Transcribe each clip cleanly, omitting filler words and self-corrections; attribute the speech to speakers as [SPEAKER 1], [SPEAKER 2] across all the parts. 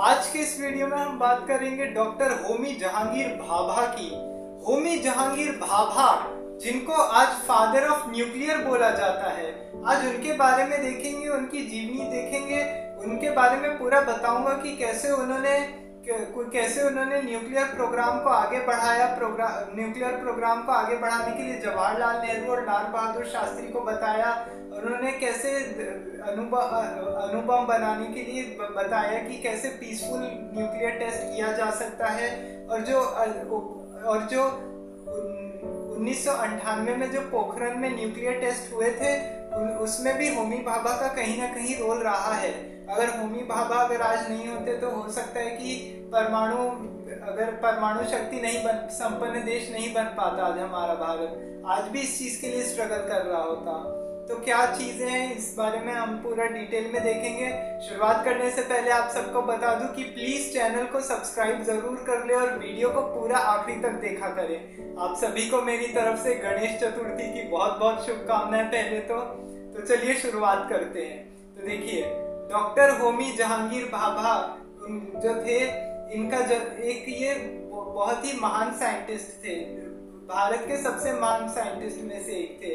[SPEAKER 1] आज के इस वीडियो में हम बात करेंगे डॉक्टर होमी जहांगीर भाभा की। होमी जहांगीर भाभा, जिनको आज फादर ऑफ न्यूक्लियर बोला जाता है, आज उनके बारे में देखेंगे, उनकी जीवनी देखेंगे, उनके बारे में पूरा बताऊंगा कि कैसे उन्होंने न्यूक्लियर प्रोग्राम को आगे बढ़ाया। न्यूक्लियर प्रोग्राम को आगे बढ़ाने के लिए जवाहरलाल नेहरू और लाल बहादुर शास्त्री को बताया। उन्होंने कैसे अणुबम बनाने के लिए बताया कि कैसे पीसफुल न्यूक्लियर टेस्ट किया जा सकता है। और जो 1998 में जो पोखरण में न्यूक्लियर टेस्ट हुए थे, उसमें भी होमी भाभा का कहीं ना कहीं रोल रहा है। अगर होमी भाभा आज नहीं होते तो हो सकता है कि परमाणु शक्ति नहीं संपन्न देश नहीं बन पाता आज हमारा भारत। आज भी इस चीज के लिए स्ट्रगल कर रहा होता। तो क्या चीजें हैं, इस बारे में हम पूरा डिटेल में देखेंगे। शुरुआत करने से पहले आप सबको बता दूं कि प्लीज चैनल को सब्सक्राइब जरूर कर ले और वीडियो को पूरा आखिरी तक देखा करें। आप सभी को मेरी तरफ से गणेश चतुर्थी की बहुत बहुत शुभकामनाएं। पहले तो चलिए शुरुआत करते हैं। तो देखिए, डॉक्टर होमी जहांगीर भाभा जो थे, ये बहुत ही महान साइंटिस्ट थे, भारत के सबसे महान साइंटिस्ट में से एक थे।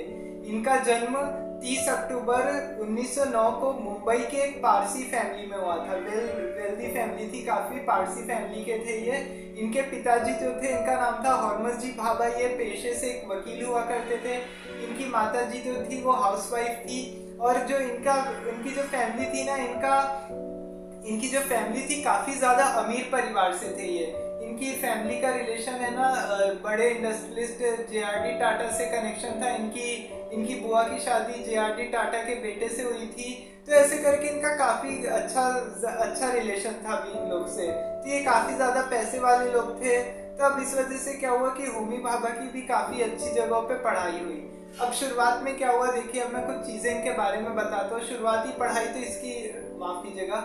[SPEAKER 1] इनका जन्म 30 अक्टूबर 1909 को मुंबई के एक पारसी फैमिली में हुआ था। वेल्दी फैमिली थी, काफी पारसी फैमिली के थे ये। इनके पिताजी जो थे, इनका नाम था हरमस जी भाभा। ये पेशे से एक वकील हुआ करते थे। इनकी माताजी जो थी वो हाउसवाइफ थी। और जो इनकी जो फैमिली थी ना, इनकी जो फैमिली थी काफी ज्यादा अमीर परिवार से थे ये। इनकी फैमिली का रिलेशन है ना, बड़े इंडस्ट्रियलिस्ट JRD टाटा से कनेक्शन था। इनकी बुआ की शादी JRD टाटा के बेटे से हुई थी। तो ऐसे करके इनका काफी अच्छा रिलेशन था भी इन लोग से। तो ये काफी ज्यादा पैसे वाले लोग थे। तो अब इस वजह से क्या हुआ कि होमी भाभा की भी काफी अच्छी जगहों पे पढ़ाई हुई। अब शुरुआत में क्या हुआ, देखिए, अब मैं कुछ चीजें इनके बारे में बताता हूँ। शुरुआती पढ़ाई तो माफ कीजिएगा,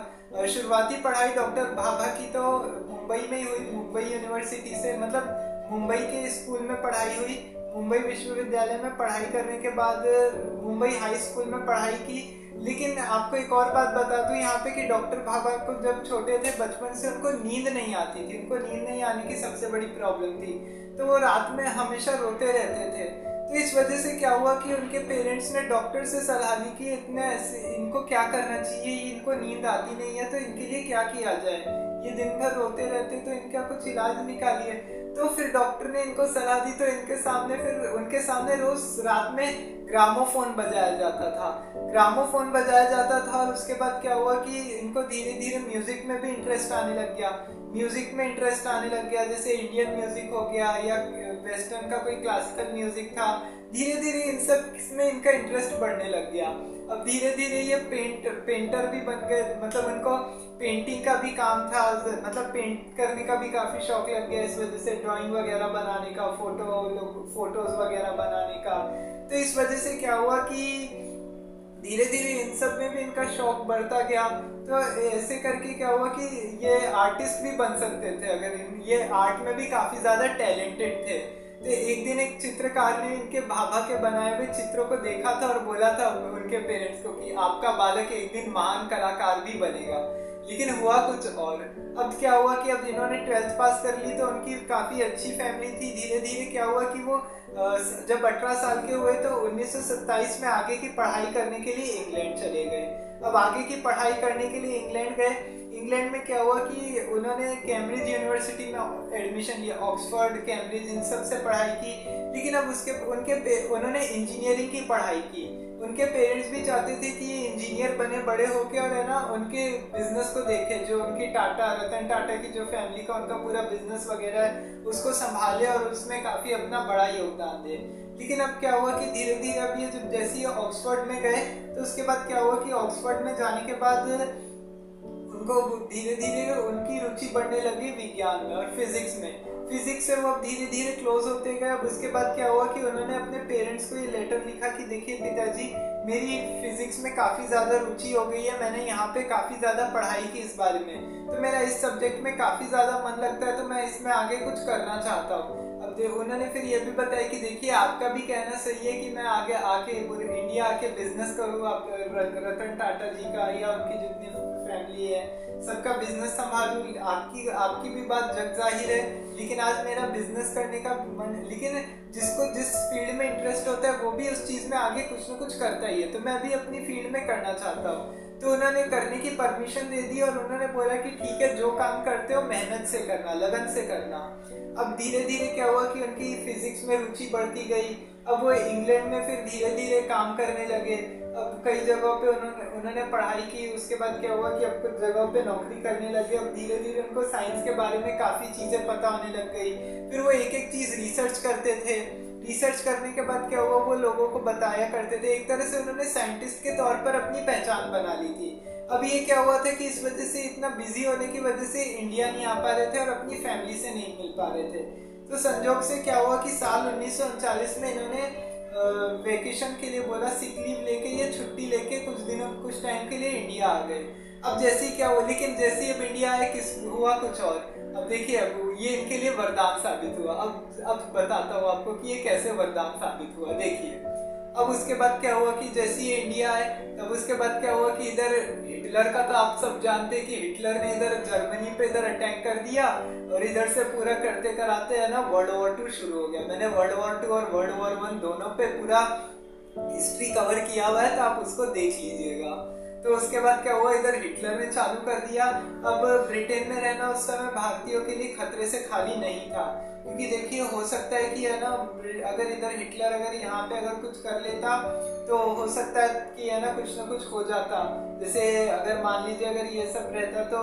[SPEAKER 1] शुरुआती पढ़ाई डॉक्टर भाभा की तो मुंबई में ही हुई। मुंबई यूनिवर्सिटी से, मतलब मुंबई के स्कूल में पढ़ाई हुई। मुंबई विश्वविद्यालय में पढ़ाई करने के बाद मुंबई हाई स्कूल में पढ़ाई की। लेकिन आपको एक और बात बता दूं यहाँ पे कि डॉक्टर भाभा को जब छोटे थे, बचपन से उनको नींद नहीं आती थी। उनको नींद नहीं आने की सबसे बड़ी प्रॉब्लम थी। तो वो रात में हमेशा रोते रहते थे। तो इस वजह से क्या हुआ कि उनके पेरेंट्स ने डॉक्टर से सलाह ली कि इनको क्या करना चाहिए, इनको नींद आती नहीं है, तो इनके लिए क्या किया जाए। ये दिन भर रोते रहते, तो इनका कुछ इलाज निकालिए। तो फिर डॉक्टर ने इनको सलाह दी। तो उनके सामने रोज रात में ग्रामोफोन बजाया जाता था। और उसके बाद क्या हुआ कि इनको धीरे धीरे म्यूजिक में भी इंटरेस्ट आने लग गया। जैसे इंडियन म्यूजिक हो गया या वेस्टर्न का कोई क्लासिकल म्यूजिक था। धीरे धीरे इन सब में इनका इंटरेस्ट बढ़ने लग गया। अब धीरे धीरे ये पेंटर भी बन गए। मतलब उनको पेंटिंग का भी काम था, मतलब पेंट करने का भी काफी शौक लग गया। इस वजह से ड्राइंग वगैरह बनाने का, फोटोज वगैरह बनाने का। तो इस वजह से क्या हुआ कि धीरे धीरे इन सब में भी इनका शौक बढ़ता गया। तो ऐसे करके क्या हुआ कि ये आर्टिस्ट भी बन सकते थे, अगर ये आर्ट में भी काफी ज्यादा टैलेंटेड थे। तो एक दिन एक चित्रकार ने इनके भाभा के बनाए हुए चित्रों को देखा था और बोला था उनके पेरेंट्स को कि आपका बालक एक दिन महान कलाकार भी बनेगा। लेकिन हुआ कुछ और। अब क्या हुआ कि अब इन्होंने 12th पास कर ली, तो उनकी काफी अच्छी फैमिली थी। धीरे धीरे क्या हुआ कि वो जब 18 साल के हुए तो 1927 में आगे की पढ़ाई करने के लिए इंग्लैंड चले गए। अब आगे की पढ़ाई करने के लिए इंग्लैंड गए। इंग्लैंड में क्या हुआ कि उन्होंने कैम्ब्रिज यूनिवर्सिटी में एडमिशन लिया, ऑक्सफोर्ड, कैम्ब्रिज, इन सब से पढ़ाई की। लेकिन अब उन्होंने इंजीनियरिंग की पढ़ाई की। उनके पेरेंट्स भी चाहते थे कि ये इंजीनियर बने बड़े होके, और है ना, उनके बिजनेस को देखे। जो उनकी रतन टाटा की जो फैमिली का उनका पूरा बिजनेस वगैरह है, उसको संभाले और उसमें काफी अपना बड़ा योगदान दे। लेकिन अब क्या हुआ कि धीरे धीरे अब ये जब जैसे ही ऑक्सफोर्ड में गए, तो उसके बाद क्या हुआ कि ऑक्सफोर्ड में जाने के बाद उनको धीरे धीरे उनकी रुचि बढ़ने लगी विज्ञान में और फिजिक्स में। फिजिक्स से वो अब धीरे धीरे क्लोज होते गए। अब उसके बाद क्या हुआ कि उन्होंने अपने पेरेंट्स को ये लेटर लिखा कि देखिए पिताजी, मेरी फिजिक्स में काफी ज्यादा रुचि हो गई है, मैंने यहाँ पे काफी ज्यादा पढ़ाई की इस बारे में, तो मेरा इस सब्जेक्ट में काफी ज्यादा मन लगता है, तो मैं इसमें आगे कुछ करना चाहता हूँ। अब उन्होंने फिर ये भी बताया कि देखिए आपका भी कहना सही है कि मैं आगे आके इंडिया आके बिजनेस करूँ, आप रतन टाटा जी का या उनकी जितनी फैमिली है, सबका बिजनेस संभालूं, आपकी भी बात जग जाहिर है, लेकिन आज मेरा बिजनेस करने का मन, लेकिन जिसको जिस फील्ड में इंटरेस्ट होता है वो भी उस चीज़ में आगे कुछ ना कुछ करता ही है। तो मैं भी अपनी फील्ड में करना चाहता हूँ। तो उन्होंने करने की परमिशन दे दी और उन्होंने बोला कि ठीक है, जो काम करते हो मेहनत से करना, लगन से करना। अब धीरे धीरे क्या हुआ कि उनकी फिजिक्स में रुचि बढ़ती गई। अब वो इंग्लैंड में फिर धीरे धीरे काम करने लगे। अब कई जगहों पे उन्होंने पढ़ाई की। उसके बाद क्या हुआ कि अब कुछ जगहों पे नौकरी करने लगे। अब धीरे धीरे उनको साइंस के बारे में काफ़ी चीज़ें पता होने लग गई। फिर वो एक एक चीज़ रिसर्च करते थे। रिसर्च करने के बाद क्या हुआ, वो लोगों को बताया करते थे। एक तरह से उन्होंने साइंटिस्ट के तौर पर अपनी पहचान बना ली थी। अब ये क्या हुआ था कि इस वजह से, इतना बिजी होने की वजह से इंडिया नहीं आ पा रहे थे और अपनी फैमिली से नहीं मिल पा रहे थे। तो संजोग से क्या हुआ कि साल 1939 में इन्होंने वेकेशन के लिए बोला, सिक लीव लेके, ये छुट्टी लेके कुछ टाइम के लिए इंडिया आ गए। अब जैसे ही क्या हुआ, लेकिन जैसे ही अब इंडिया आए हुआ कुछ और। अब देखिए, अब ये इनके लिए वरदान साबित हुआ। अब बताता हूँ आपको कि ये कैसे वरदान साबित हुआ। देखिए, अब उसके बाद क्या हुआ कि जैसे ही इंडिया आए, तब उसके बाद क्या हुआ कि इधर हिटलर का तो आप सब जानते हैं कि हिटलर ने इधर जर्मनी पे इधर अटैक कर दिया और इधर से पूरा करते कराते है ना वर्ल्ड वॉर 2 शुरू हो गया। मैंने वर्ल्ड वॉर 2 और वर्ल्ड वॉर 1 दोनों पे पूरा हिस्ट्री कवर किया हुआ है, तो आप उसको देख लीजिएगा। तो उसके बाद क्या हुआ, इधर हिटलर ने चालू कर दिया। अब ब्रिटेन में रहना उस समय भारतीयों के लिए खतरे से खाली नहीं था, क्योंकि देखिए हो सकता है कि है ना, अगर इधर हिटलर अगर यहाँ पे अगर कुछ कर लेता तो हो सकता है कि है ना कुछ हो जाता। जैसे अगर मान लीजिए अगर ये सब रहता तो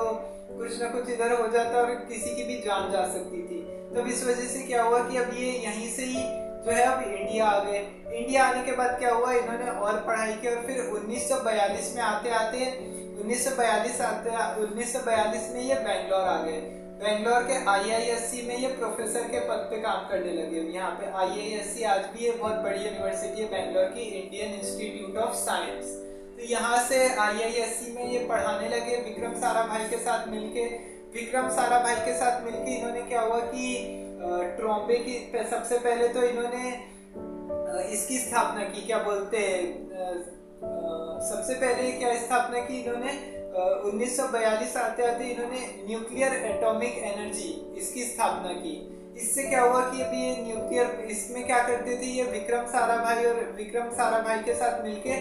[SPEAKER 1] कुछ ना कुछ इधर हो जाता और किसी की भी जान जा सकती थी। तब इस वजह से क्या हुआ कि अब ये यहीं से ही जो है अब इंडिया आ गए। इंडिया आने के बाद क्या हुआ, इन्होंने और पढ़ाई की और फिर 1942 में आते 1942 में ये बेंगलोर आ गए। बेंगलोर के IISc में ये प्रोफेसर के पद पे काम करने लगे। यहाँ पे IISc आज भी ये बहुत बड़ी यूनिवर्सिटी है, बेंगलोर की इंडियन इंस्टीट्यूट ऑफ साइंस। तो यहाँ से IISc में ये पढ़ाने लगे विक्रम साराभाई के साथ मिलके। इन्होंने क्या हुआ कि ट्रॉम्बे की सबसे पहले तो इन्होंने इसकी स्थापना की, क्या बोलते हैं, सबसे पहले क्या स्थापना की इन्होंने 1942 आते इन्होंने न्यूक्लियर एटॉमिक एनर्जी इसकी स्थापना की। इससे क्या हुआ कि अभी ये न्यूक्लियर, इसमें क्या करते थे ये विक्रम साराभाई के साथ मिलके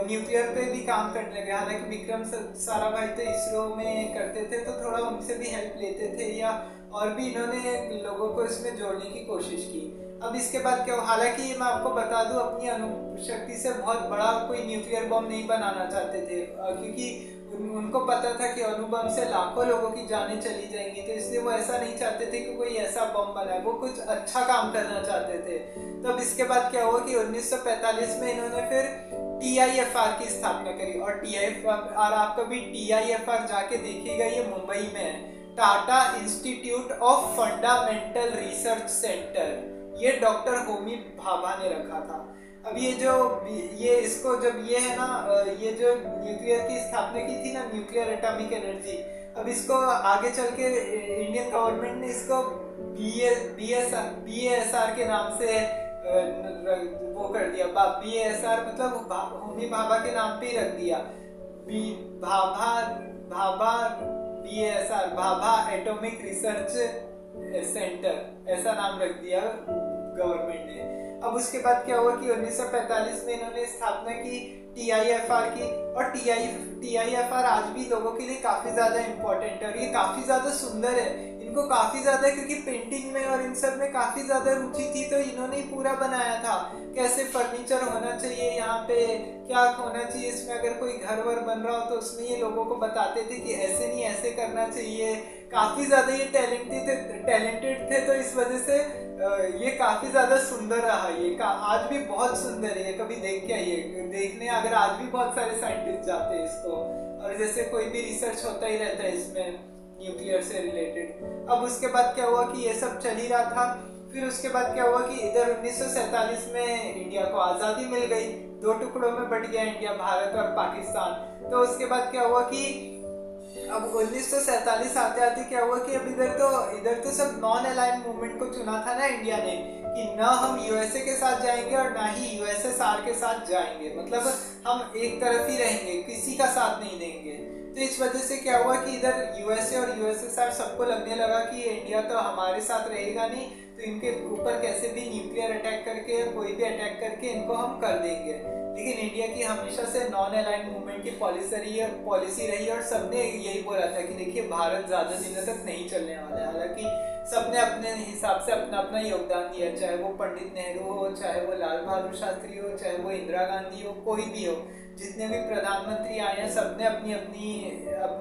[SPEAKER 1] न्यूक्लियर पे भी काम करने लगे। हालांकि विक्रम साराभाई तो इसरो में करते थे, तो थोड़ा उनसे भी हेल्प लेते थे, या और भी इन्होंने लोगों को इसमें जोड़ने की कोशिश की। अब इसके बाद क्या, हालांकि मैं आपको बता दूं, अपनी अणुशक्ति से बहुत बड़ा कोई न्यूक्लियर बम नहीं बनाना चाहते थे, क्योंकि उनको पता था कि अणु बम से लाखों लोगों की जानें चली जाएंगी। तो इसलिए वो ऐसा नहीं चाहते थे कि कोई ऐसा बम बनाए, वो कुछ अच्छा काम करना चाहते थे। तो अब इसके बाद क्या हुआ कि 1945 में इन्होंने फिर TIFR की स्थापना करी। और TIFR, आप कभी TIFR जाके देखिएगा, ये मुंबई में है, Tata institute of fundamental research centre. ये डॉक्टर होमी भाभा ने रखा था। अब ये इसको जब ये है ना, ये जो न्यूक्लियर की स्थापना की थी ना, न्यूक्लियर एटॉमिक एनर्जी, अब इसको आगे चल के इंडियन गवर्नमेंट ने इसको BASR के नाम से वो कर दिया। BASR मतलब होमी भाभा के नाम पे ही रख दिया। BASR, Bhabha atomic research centre, ऐसा नाम रख दिया गवर्नमेंट ने। अब उसके बाद क्या हुआ कि 1945 में इन्होंने स्थापना की TIFR की। और TIFR आज भी लोगों के लिए काफी ज्यादा इम्पोर्टेंट है और ये काफी ज्यादा सुंदर है। इनको काफी ज्यादा, क्योंकि पेंटिंग में और इन सब में काफी ज्यादा रुचि थी, तो इन्होंने ही पूरा बनाया था कैसे फर्नीचर होना चाहिए, यहाँ पे क्या होना चाहिए, इसमें अगर कोई घर वर बन रहा हो तो उसमें ये लोगों को बताते थे कि ऐसे नहीं ऐसे करना चाहिए। काफी ज्यादा ये टैलेंटेड थे, तो इस वजह से ये काफी ज्यादा सुंदर रहा। ये आज भी बहुत सुंदर है, कभी देख के आइए, देखने अगर आज भी बहुत सारे साइंटिस्ट जाते हैं इसको, और जैसे कोई भी रिसर्च होता ही रहता है इसमें न्यूक्लियर से रिलेटेड। अब उसके बाद क्या हुआ कि ये सब चल ही रहा था। फिर उसके बाद क्या हुआ कि इधर 1947 में इंडिया को आज़ादी मिल गई, 2 टुकड़ों में बट गया इंडिया, भारत और पाकिस्तान। तो उसके बाद क्या हुआ कि अब 1947 आते क्या हुआ कि अब इधर तो सब नॉन अलाइंड मूवमेंट को चुना था ना इंडिया ने, कि ना हम USA के साथ जाएंगे और ना ही USSR के साथ जाएंगे, मतलब हम एक तरफ ही रहेंगे, किसी का साथ नहीं देंगे। तो इस वजह से क्या हुआ कि इधर यूएसए और यूएसएसआर सबको लगने लगा कि इंडिया तो हमारे साथ रहेगा नहीं, तो इनके ऊपर कैसे भी न्यूक्लियर अटैक करके कोई भी अटैक करके इनको हम कर देंगे। लेकिन इंडिया की हमेशा से नॉन अलाइंड मूवमेंट की पॉलिसी रही है और सबने यही बोला था कि देखिए भारत ज्यादा दिनों तक नहीं चलने वाला है। हालांकि सबने अपने हिसाब से अपना अपना योगदान दिया, चाहे वो पंडित नेहरू हो, चाहे वो लाल बहादुर शास्त्री हो, चाहे वो इंदिरा गांधी हो, कोई भी हो, जितने भी प्रधानमंत्री आए हैं सबने अपने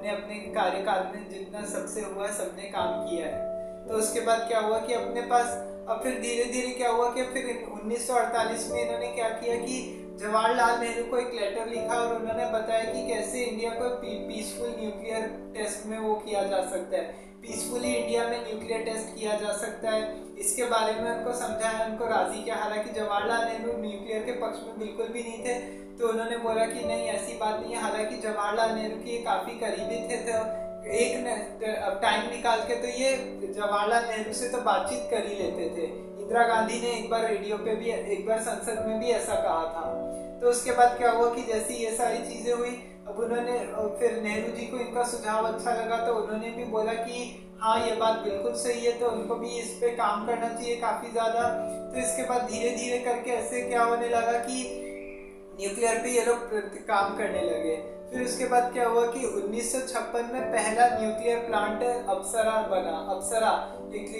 [SPEAKER 1] अपने कार्यकाल में जितना सबसे हुआ है सबने काम किया है। तो उसके बाद क्या हुआ कि अपने पास अब फिर धीरे धीरे क्या हुआ कि फिर 1948 में इन्होंने क्या किया कि जवाहरलाल नेहरू को एक लेटर लिखा और उन्होंने बताया कि कैसे इंडिया को पीसफुल न्यूक्लियर टेस्ट में वो किया जा सकता है, पीसफुली इंडिया में न्यूक्लियर टेस्ट किया जा सकता है। इसके बारे में उनको समझाया, उनको राजी किया। हालांकि जवाहरलाल नेहरू न्यूक्लियर के पक्ष में बिल्कुल भी नहीं थे, तो उन्होंने बोला कि नहीं ऐसी बात नहीं है। हालांकि जवाहरलाल नेहरू के काफी करीबी थे, तो एक टाइम निकाल के तो ये जवाहरलाल नेहरू से तो बातचीत कर ही लेते थे। इंदिरा गांधी ने एक बार रेडियो पे भी, एक बार संसद में भी ऐसा कहा था। तो उसके बाद क्या हुआ कि जैसे ये सारी चीजें हुई, अब उन्होंने फिर नेहरू जी को इनका सुझाव अच्छा लगा, तो उन्होंने भी बोला कि हाँ ये बात बिल्कुल सही है, तो उनको भी इस पे काम करना चाहिए काफी ज्यादा। तो इसके बाद धीरे धीरे करके ऐसे क्या होने लगा कि न्यूक्लियर पे ये लोग काम करने लगे। फिर उसके बाद क्या हुआ कि 1956 में पहला न्यूक्लियर प्लांट अप्सरा बना। अप्सरा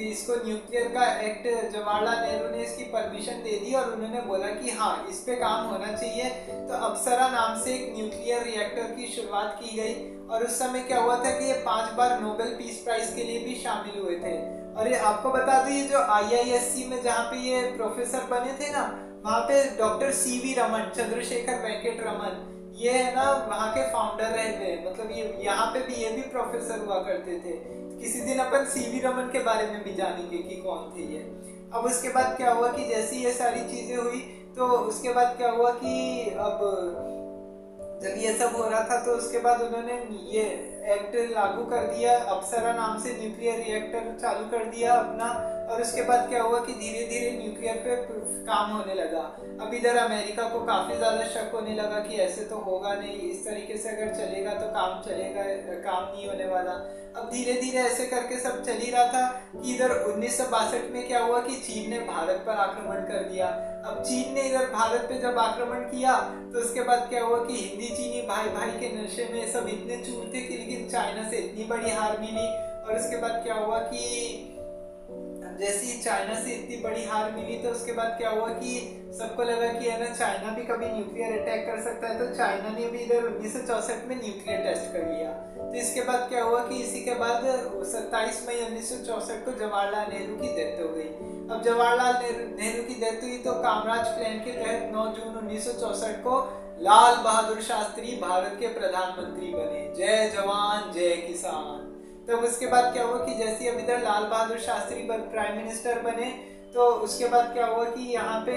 [SPEAKER 1] इसको न्यूक्लियर का एक्ट जवाहरलाल नेहरू ने इसकी परमिशन दे दी और उन्होंने बोला कि हाँ इस पे काम होना चाहिए। तो अप्सरा नाम से एक न्यूक्लियर रिएक्टर की शुरुआत की गई और उस समय क्या हुआ था कि ये 5 बार नोबेल पीस प्राइज के लिए भी शामिल हुए थे। और ये आपको बता दूं, ये जो IISc में जहाँ पे ये प्रोफेसर बने थे ना, वहाँ पे डॉक्टर CV रमन, चंद्रशेखर वेंकट रमन, ये है ना वहाँ के फाउंडर रहे थे। मतलब ये यहाँ पे भी ये भी प्रोफेसर हुआ करते थे। किसी दिन अपन CV रमन के बारे में भी जानेंगे कि कौन थे ये। अब उसके बाद क्या हुआ कि जैसे ये सारी चीजें हुई, तो उसके बाद क्या हुआ कि अब जब ये सब हो रहा था तो उसके बाद उन्होंने ये एक्ट लागू कर दिया, अप्सरा नाम से न्यूक्लियर रिएक्टर चालू कर दिया अपना। और उसके बाद क्या हुआ कि धीरे धीरे न्यूक्लियर पे काम होने लगा। अब इधर अमेरिका को काफी ज्यादा शक होने लगा कि ऐसे तो होगा नहीं, इस तरीके से अगर चलेगा तो काम चलेगा, काम नहीं होने वाला। अब धीरे धीरे ऐसे करके सब चल ही रहा था कि इधर 1962 में क्या हुआ कि चीन ने भारत पर आक्रमण कर दिया। अब चीन ने इधर भारत पे जब आक्रमण किया तो उसके बाद क्या हुआ कि हिंदी चीनी भाई भाई के नशे में सब इतने चूर थे कि लेकिन चाइना से इतनी बड़ी हार मिली। और उसके बाद क्या हुआ कि जैसे ही चाइना से इतनी बड़ी हार मिली तो उसके बाद क्या हुआ कि सबको लगा कि है ना चाइना भी कभी न्यूक्लियर अटैक कर सकता है। तो चाइना ने भी इधर 1964 में न्यूक्लियर टेस्ट कर लिया। तो इसके बाद क्या हुआ कि इसी के बाद 27 मई 1964 को जवाहरलाल नेहरू की डेथ हो गई। अब जवाहरलाल नेहरू की डेथ हुई तो कामराज प्लान के तहत 9 जून 1964 को लाल बहादुर शास्त्री भारत के प्रधानमंत्री बने। जय जवान जय किसान। तब उसके बाद क्या हुआ कि जैसे अब इधर लाल बहादुर शास्त्री प्राइम मिनिस्टर बने, तो उसके बाद क्या हुआ कि यहाँ पे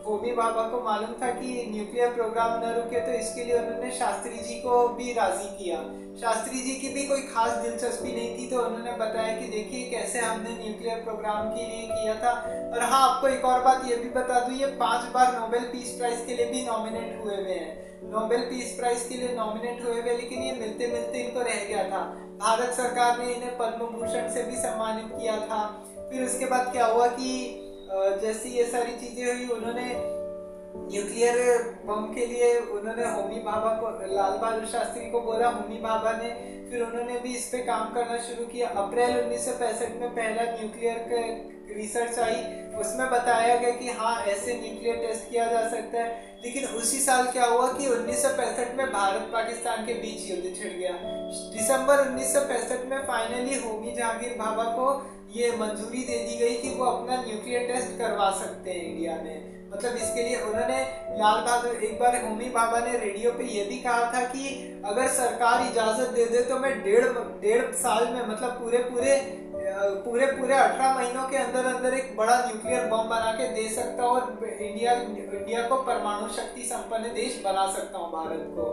[SPEAKER 1] होमी भाभा को मालूम था कि न्यूक्लियर प्रोग्राम न रुके, तो इसके लिए उन्होंने शास्त्री जी को भी राजी किया। शास्त्री जी की भी कोई खास दिलचस्पी नहीं थी, तो उन्होंने बताया कि देखिए कैसे हमने न्यूक्लियर प्रोग्राम के लिए किया था। और हाँ, आपको एक और बात ये भी बता दूं, ये 5 बार नोबेल पीस प्राइज के लिए भी नॉमिनेट हुए हुए हैं। नोबेल पीस प्राइज के लिए नॉमिनेट हुए हुए, लेकिन ये मिलते मिलते इनको रह गया था। भारत सरकार ने इन्हें पद्म भूषण से भी सम्मानित किया था। फिर उसके बाद क्या हुआ कि जैसे ये सारी चीजें हुई, उन्होंने न्यूक्लियर बम के लिए उन्होंने होमी भाभा को, लाल बहादुर शास्त्री को बोला। होमी भाभा ने फिर उन्होंने भी इस पे काम करना शुरू किया। अप्रैल 1965 में पहला न्यूक्लियर रिसर्च आई, उसमें बताया गया कि हाँ ऐसे न्यूक्लियर टेस्ट किया जा सकता है। लेकिन उसी साल क्या हुआ कि 1965 में भारत पाकिस्तान के बीच युद्ध छिड़ गया। दिसंबर 1965 में फाइनली होमी जहांगीर भाभा को ये मंजूरी दे दी गई कि वो अपना न्यूक्लियर टेस्ट करवा सकते हैं इंडिया में। मतलब इसके लिए उन्होंने लाल बहादुर, एक बार होमी भाभा ने रेडियो पे ये भी कहा था कि अगर सरकार इजाजत दे दे तो मैं डेढ़ साल में, मतलब पूरे 18 महीनों के अंदर अंदर एक बड़ा न्यूक्लियर बम बना के दे सकता हूँ और इंडिया को परमाणु शक्ति संपन्न देश बना सकता हूँ भारत को।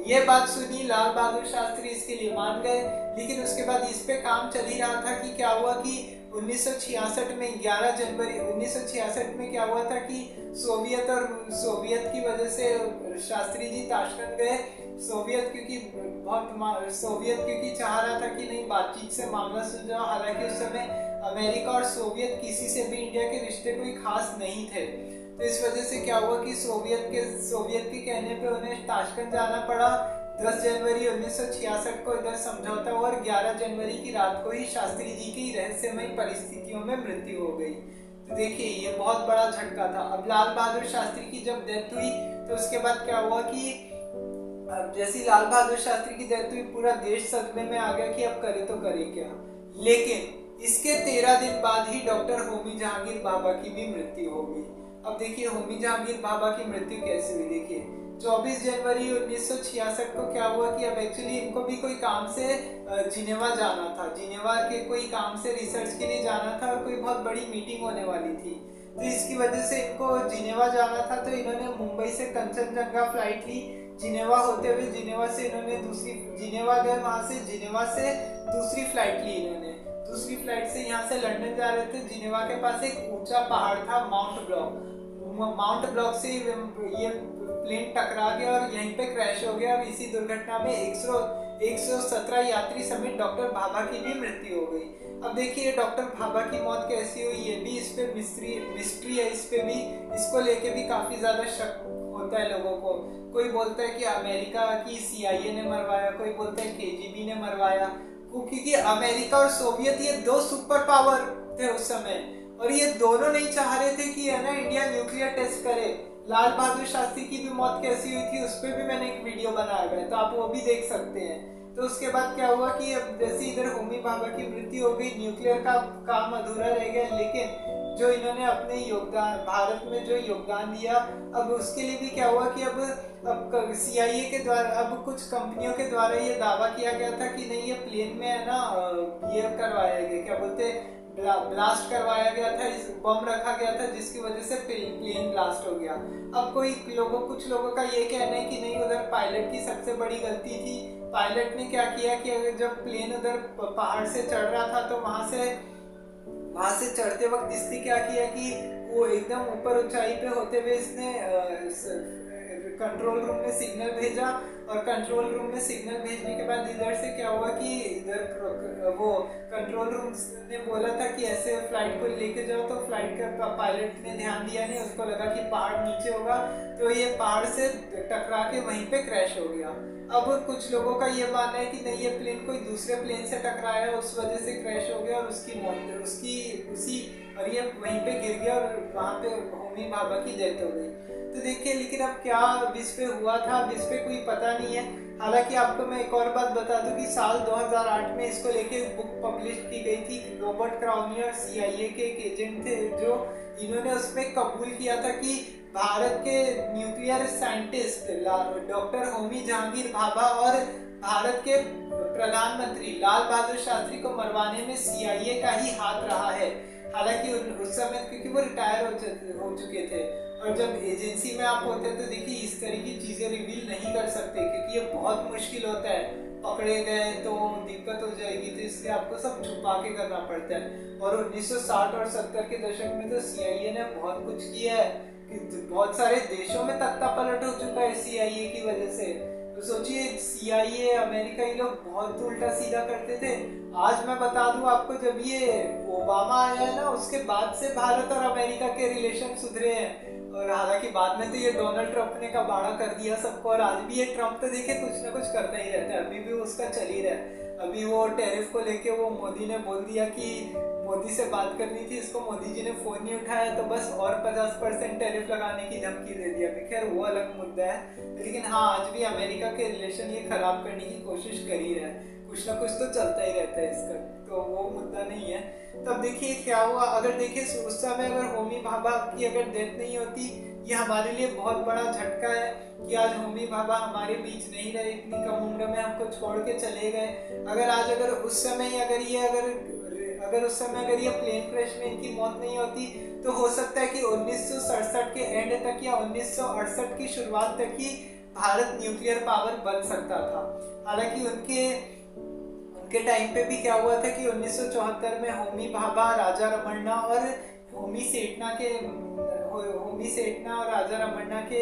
[SPEAKER 1] ये बात सुनी लाल बहादुर शास्त्री, इसके लिए मान गए। लेकिन उसके बाद इस पे काम चल ही रहा था कि क्या हुआ कि 1966 में 11 जनवरी 1966 में क्या हुआ था कि सोवियत की वजह से शास्त्री जी ताशकंद गए। सोवियत क्योंकि चाह रहा था कि नहीं बातचीत से मामला सुलझाओ। हालांकि उस समय अमेरिका और सोवियत किसी से भी इंडिया के रिश्ते कोई खास नहीं थे। तो इस वजह से क्या हुआ कि सोवियत के कहने पे उन्हें ताशकंद जाना पड़ा। 10 जनवरी 1966 को इधर समझौता हुआ और 11 जनवरी की रात को ही शास्त्री जी की रहस्यमय परिस्थितियों में मृत्यु हो गई। तो देखिए ये बहुत बड़ा झटका था। अब लाल बहादुर शास्त्री की जब डेथ हुई तो उसके बाद क्या हुआ कि अब जैसे लाल बहादुर शास्त्री की डेथ हुई पूरा देश सदमे में आ गया कि अब करे तो करे क्या। लेकिन इसके 13 दिन बाद ही डॉक्टर होमी जहांगीर भाभा की भी मृत्यु हो गई। अब देखिए होमी जहांगीर भाभा की मृत्यु कैसे हुई। देखिए 24 जनवरी 1966 को क्या हुआ कि अब एक्चुअली इनको भी कोई काम से जिनेवा जाना था। जिनेवा के कोई काम से रिसर्च के लिए जाना था और कोई बहुत बड़ी मीटिंग होने वाली थी। तो इसकी वजह से इनको जिनेवा जाना था। तो इन्होंने मुंबई से कंचनजंगा फ्लाइट ली। जिनेवा होते हुए जिनेवा से इन्होंने जिनेवा गए, वहां से जिनेवा से दूसरी फ्लाइट ली इन्होंने। दूसरी फ्लाइट से यहाँ से लंदन जा रहे थे। जिनेवा के पास एक ऊंचा पहाड़ था माउंट ब्लॉक से ये प्लेन टकरा गया और यहीं पे क्रैश हो गया। और इसी दुर्घटना में 117 यात्री समेत डॉक्टर भाभा की भी मृत्यु हो गई। अब देखिए डॉक्टर भाभा की मौत कैसी हुई ये भी इस पे मिस्ट्री है। इस पे भी इसको लेके भी काफी ज्यादा शक होता है लोगों को। कोई बोलता है कि अमेरिका की CIA ने मरवाया, कोई बोलता है KGB ने मरवाया, क्योंकि अमेरिका और सोवियत ये दो सुपर पावर थे उस समय और ये दोनों नहीं चाह रहे थे कि है ना इंडिया न्यूक्लियर टेस्ट करे। लाल बहादुर शास्त्री की भी मौत कैसी हुई थी उस पर भी मैंने एक वीडियो बनाया है, तो आप वो भी देख सकते हैं। तो उसके बाद क्या हुआ कि अब जैसे इधर होमी भाभा की मृत्यु हो गई, न्यूक्लियर का काम अधूरा रह गया। लेकिन जो इन्होंने अपने योगदान भारत में जो योगदान दिया, अब उसके लिए भी क्या हुआ कि अब CIA के द्वारा अब कुछ कंपनियों के द्वारा ये दावा किया गया था कि नहीं ये प्लेन में है ना ये करवाया गया, क्या बोलते ब्लास्ट करवाया गया था, इस बम रखा गया था जिसकी वजह से प्लेन ब्लास्ट हो गया। अब कुछ लोगों का ये कहना है कि नहीं उधर पायलट की सबसे बड़ी गलती थी। पायलट ने क्या किया कि अगर जब प्लेन उधर पहाड़ से चढ़ रहा था तो वहां से चढ़ते वक्त इसने क्या किया कि वो एकदम ऊपर ऊंचाई पे होते हुए इसने कंट्रोल रूम में सिग्नल भेजा और कंट्रोल रूम में सिग्नल भेजने के बाद इधर से क्या हुआ कि इधर वो कंट्रोल रूम ने बोला था कि ऐसे फ्लाइट को लेके जाओ, तो फ्लाइट का पायलट ने ध्यान दिया नहीं, उसको लगा कि पहाड़ नीचे होगा तो ये पहाड़ से टकरा के वहीं पे क्रैश हो गया। अब कुछ लोगों का ये मानना है कि नहीं ये प्लेन कोई दूसरे प्लेन से टकराया उस वजह से क्रैश हो गया और उसकी मौत और ये वहीं पे गिर गया और वहां पे होमी भाभा की डेथ हो गई। तो देखिए लेकिन अब क्या इस पे हुआ था इस पे कोई पता नहीं है। हालांकि आपको मैं एक और बात बता दूं कि साल 2008 में इसको लेके बुक पब्लिश की गई थी। रॉबर्ट क्राउनियर CIA के एक एजेंट थे जो इन्होंने उसमें कबूल किया था कि भारत के nuclear scientist doctor Homi Jahangir Bhabha और भारत के प्रधानमंत्री लाल बहादुर शास्त्री को मरवाने में CIA का ही हाथ रहा है। हालांकि उस समय क्योंकि वो रिटायर हो चुके थे और जब एजेंसी में आप होते हैं तो देखिए इस तरह की चीजें रिवील नहीं कर सकते क्योंकि ये बहुत मुश्किल होता है। पकड़े गए तो दिक्कत हो जाएगी, तो इसलिए आपको सब छुपा के करना पड़ता है। और 1960 और 70 के दशक में तो CIA ने बहुत कुछ किया है कि बहुत सारे देशों में तख्ता पलट हो चुका है CIA की वजह से। तो सोचिए CIA अमेरिका ये लोग बहुत उल्टा सीधा करते थे। आज मैं बता दूं आपको जब ये ओबामा आया है ना उसके बाद से भारत और अमेरिका के रिलेशन सुधरे हैं। और हालांकि बाद में तो ये डोनाल्ड ट्रंप ने कबाड़ा कर दिया सबको और आज भी ये ट्रंप तो देखे कुछ ना कुछ करता ही रहता है, अभी भी उसका चल ही रहा है। अभी वो टैरिफ को लेके वो मोदी ने बोल दिया कि मोदी से बात करनी थी, इसको मोदी जी ने फोन नहीं उठाया तो बस और 50% टैरिफ लगाने की धमकी दे दिया। खैर वो अलग मुद्दा है, लेकिन हाँ आज भी अमेरिका के रिलेशन ये खराब करने की कोशिश कर ही रहा है, कुछ ना कुछ तो चलता ही रहता है इसका, तो वो मुद्दा नहीं है। तब देखिए क्या हुआ, अगर देखिए उस समय अगर होमी भाभा की अगर डेथ नहीं होती, ये हमारे लिए बहुत बड़ा झटका है कि आज होमी भाभा हमारे बीच नहीं रहे, इतनी कम उम्र में हमको छोड़ के चले गए। अगर उस समय अगर उस समय अगर ये प्लेन क्रैश में इनकी मौत नहीं होती तो हो सकता है कि 1967 के एंड तक या 1968 की शुरुआत तक ही भारत न्यूक्लियर पावर बन सकता था। हालांकि उनके टाइम पे भी क्या हुआ था कि 1974 में होमी भाभा, राजा रमन्ना और होमी सेठना और राजा रमन्ना के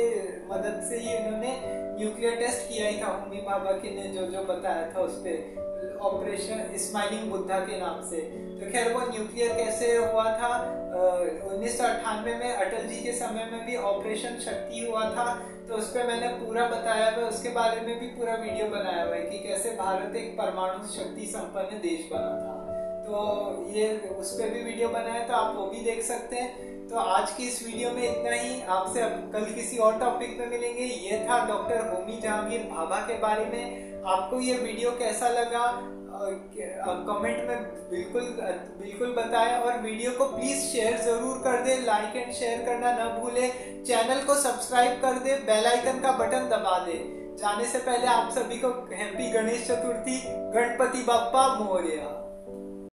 [SPEAKER 1] मदद से ही उन्होंने न्यूक्लियर टेस्ट किया ही था। होमी भाभा के ने जो बताया था उस पे, ऑपरेशन स्माइलिंग बुद्धा के नाम से। तो खैर वो न्यूक्लियर कैसे हुआ था, 1998 में अटल जी के समय में भी ऑपरेशन शक्ति हुआ था, तो उस पर मैंने पूरा बताया हुआ, उसके बारे में भी पूरा वीडियो बनाया हुआ है कि कैसे भारत एक परमाणु शक्ति संपन्न देश बना था। तो ये उस पर भी वीडियो बनाया, तो आप वो भी देख सकते हैं। तो आज की इस वीडियो में इतना ही, आपसे अब कल किसी और टॉपिक पे मिलेंगे। ये था डॉक्टर होमी जहांगीर भाभा के बारे में। आपको ये वीडियो कैसा लगा कमेंट में बिल्कुल बताएं, और वीडियो को प्लीज शेयर जरूर कर दे, लाइक एंड शेयर करना न भूले, चैनल को सब्सक्राइब कर दे, बेल आइकन का बटन दबा दे। जाने से पहले आप सभी को हैप्पी गणेश चतुर्थी, गणपति बप्पा मोरया।